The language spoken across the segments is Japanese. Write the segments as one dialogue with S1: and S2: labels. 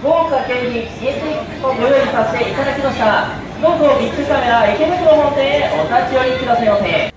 S1: 豪華景品 CSX をご用意させていただきました。どうぞビッグカメラ池袋本店へお立ち寄りくださいませ。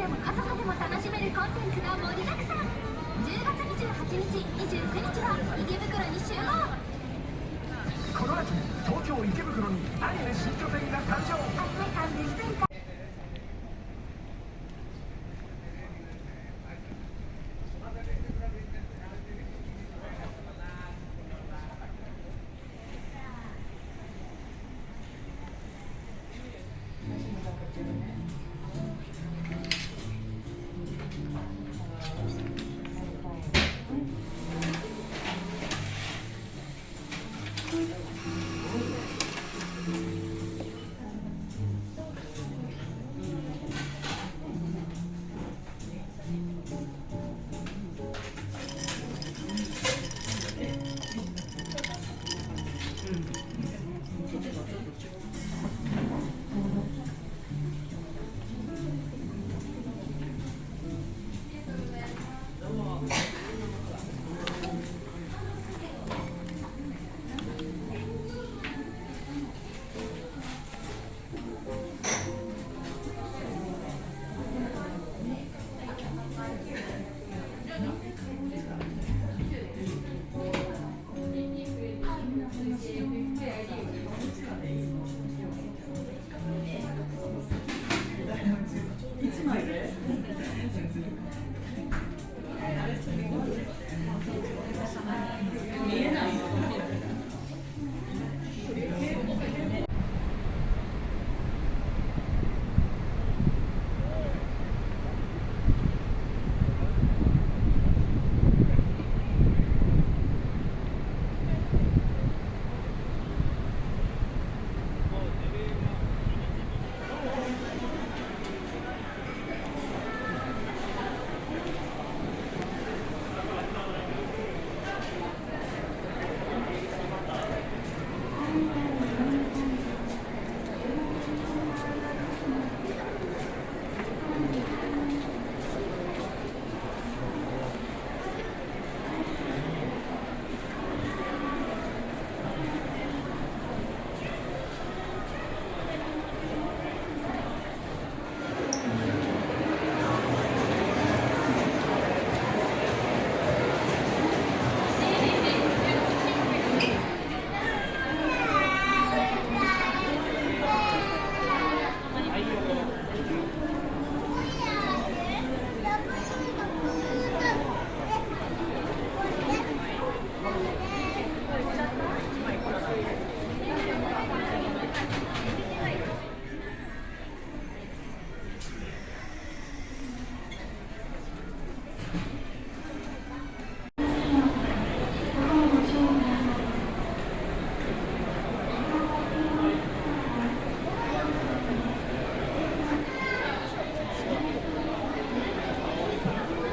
S2: でも家族でも楽しめるコンテンツが盛りだくさん。10月28日、29日は池袋に集合。
S3: この秋東京池袋にアニメ新拠点が誕生。
S2: アニメ館で出演会。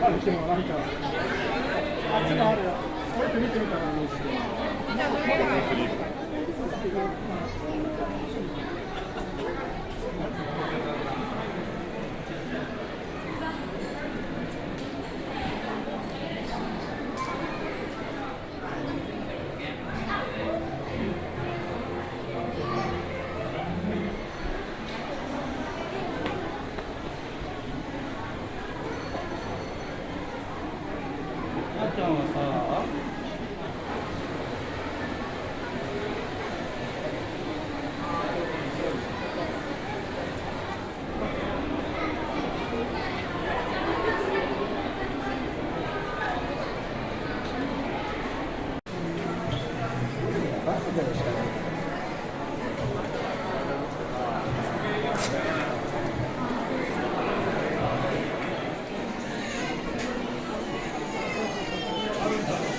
S3: 来てもなんかあっちのあるよ。こうやって見てみたらいいし。
S4: あっちゃんはさ、
S3: あるんだ。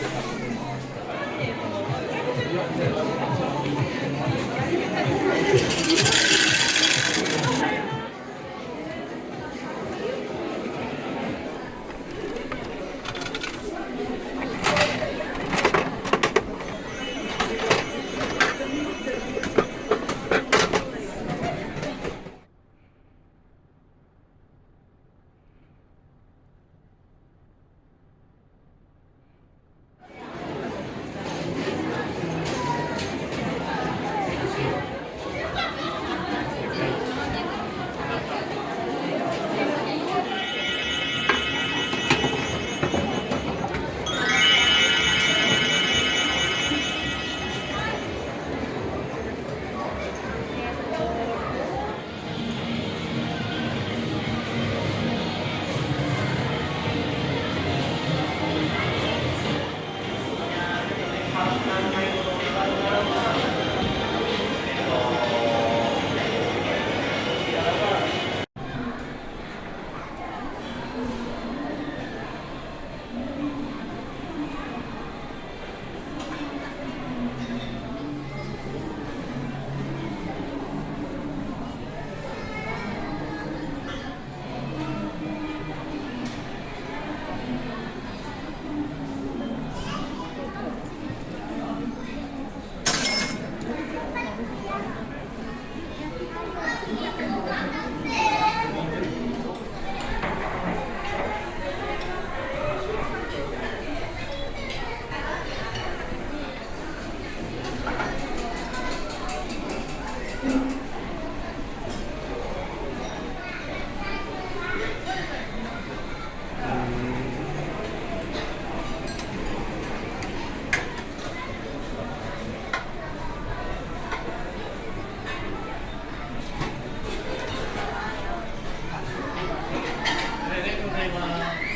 S4: います。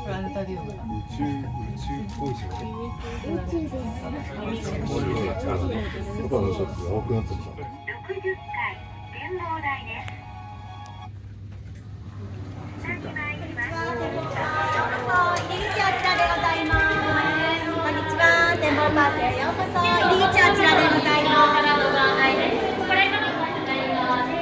S5: プラネタリウムだ。
S6: 宇宙っぽいですよね。他のシャツ青くなってるじゃん。
S2: 60階展望台です。入り口はあちらでございます。こんにちは、展望パークへようこそ。入り口はあちらでございます。これからございます。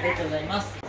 S1: りがとうございます。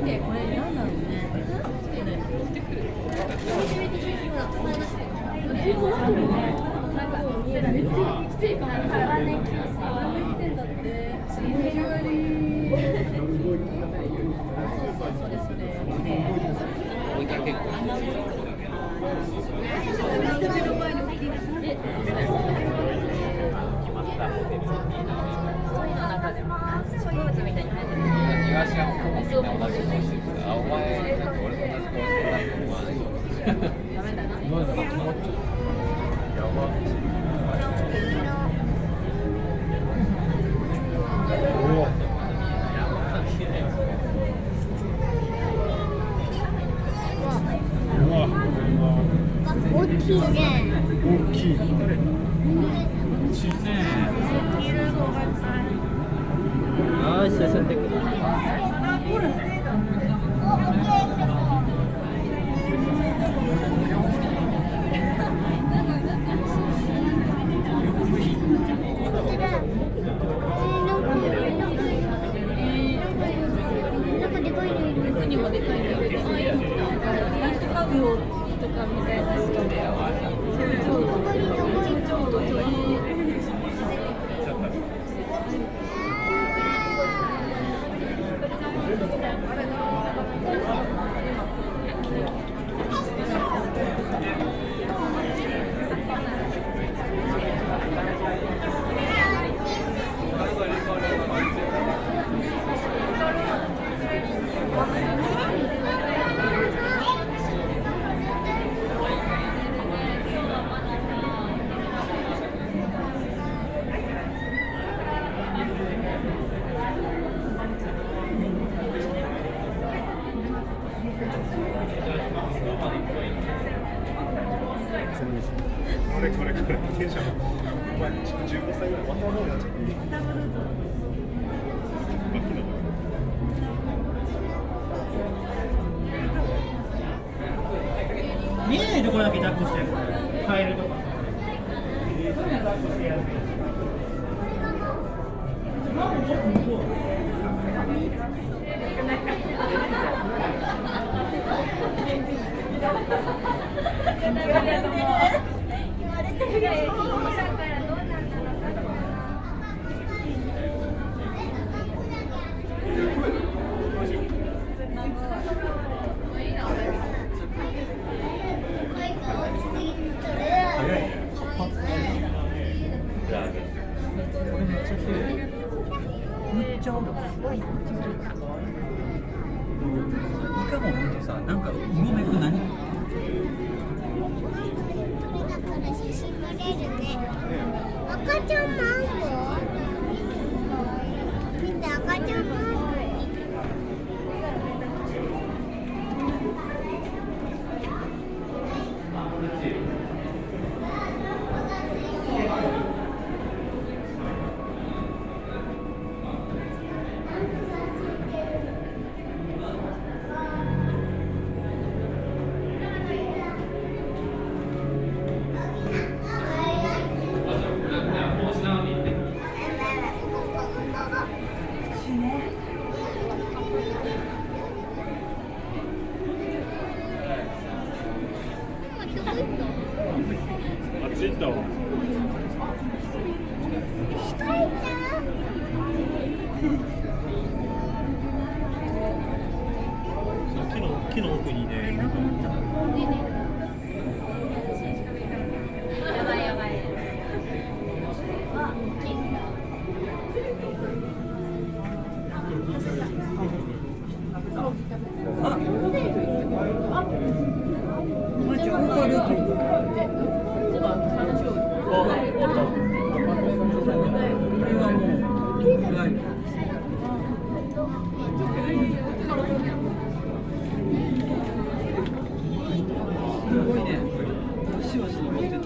S5: てこれ何なのね。
S2: 大きいね。
S6: 大きい。
S4: よし、進んでくる。
S6: これテンションお前15歳ぐらい渡ろうなっちゃって
S4: 見えないところだけ抱っこしてる。カエルとか。そういうの抱っこしてやる。イカもほんとさ、なんかうごめく何？
S2: 写真撮れるね。赤ちゃんマンゴー。見て赤ちゃんマンゴー。
S6: あっち行ったわ。木の奥にね。
S2: やばいやばい。
S4: すごいね。しばしに持ってた。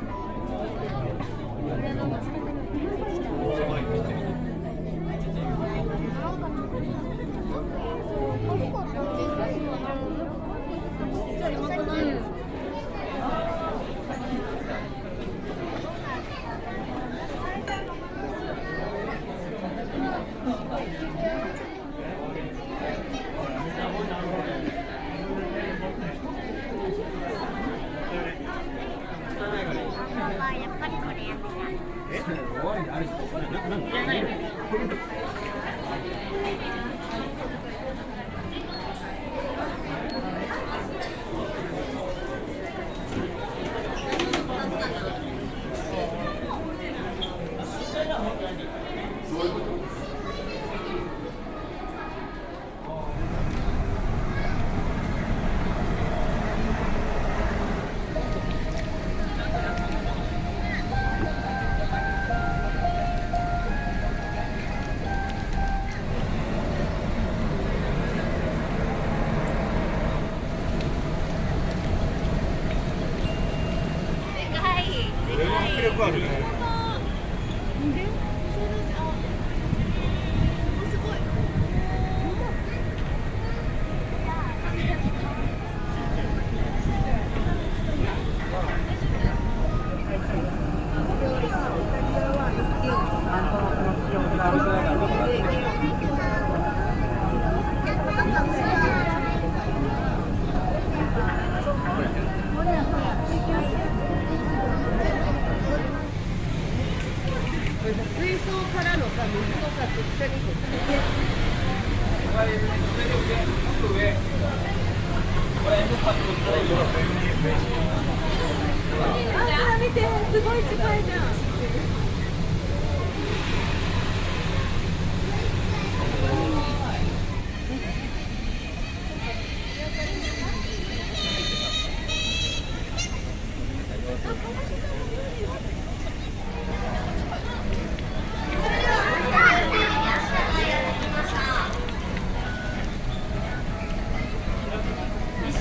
S2: こ
S6: 迫力あるね。
S5: 水槽からのさ、水とかと一緒にあ、見て、すごい近いじゃん。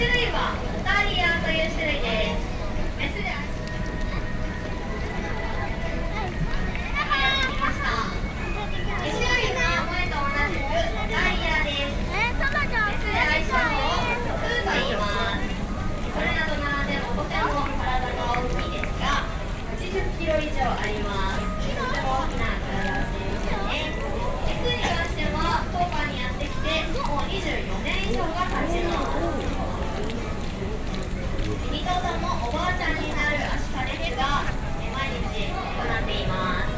S2: 種類はオタリアという種類です。メスでありました。2種類の前と同じくオタリアです。メスで愛称をフーと言います。それらと並んでもとても体が大きいですが、80キロ以上あります。とても大きな体をしていますよね。メスに関しては当館にやってきてもう24年以上が経ちます。2頭ともおばあちゃんになるアシカですが、毎日行っています。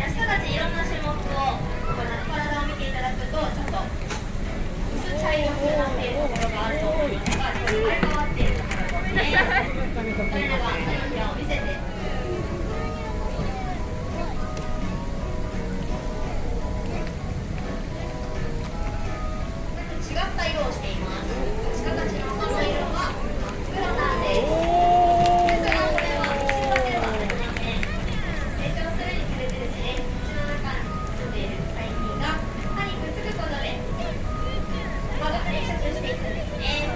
S2: アシカたちいろんな種目を行って体を見ていただくと、ちょっと薄茶色くなっているところがあると思いますが、生まれ変わっているところですね。それでは体験を見せて。違った色をしています。アシカたちの本の色は真っ黒なんです。ですがこれは虫歯ではありません。成長するにつれてですね、口の中に住んでいる細菌が歯にくっつくことで歯が定着していくんですね。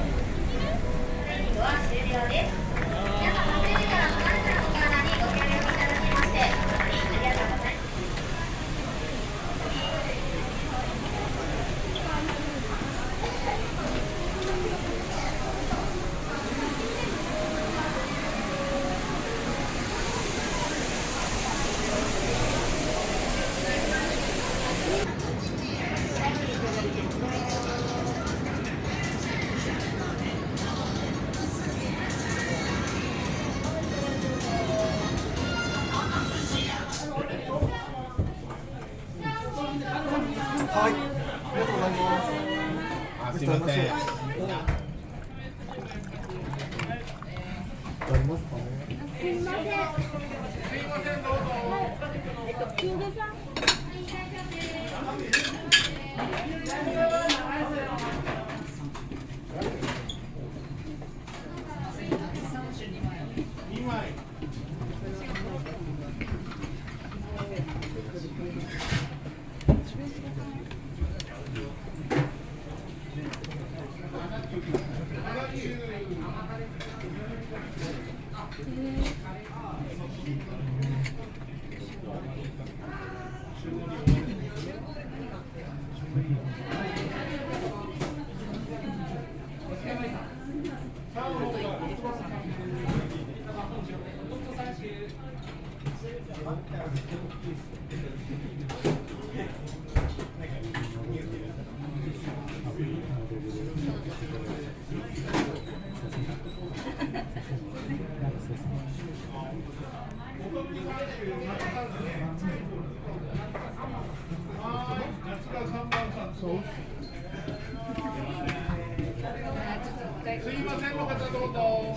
S2: トレーニングは終了です。皆さん8時からのあなたのお体にご協力いただきまして誠にありがとうございます。
S6: はい、ありがとうございます。
S7: あ、すいません。
S6: ありますかね。
S2: すいません。キングさん。
S6: すいません、の方どうぞ。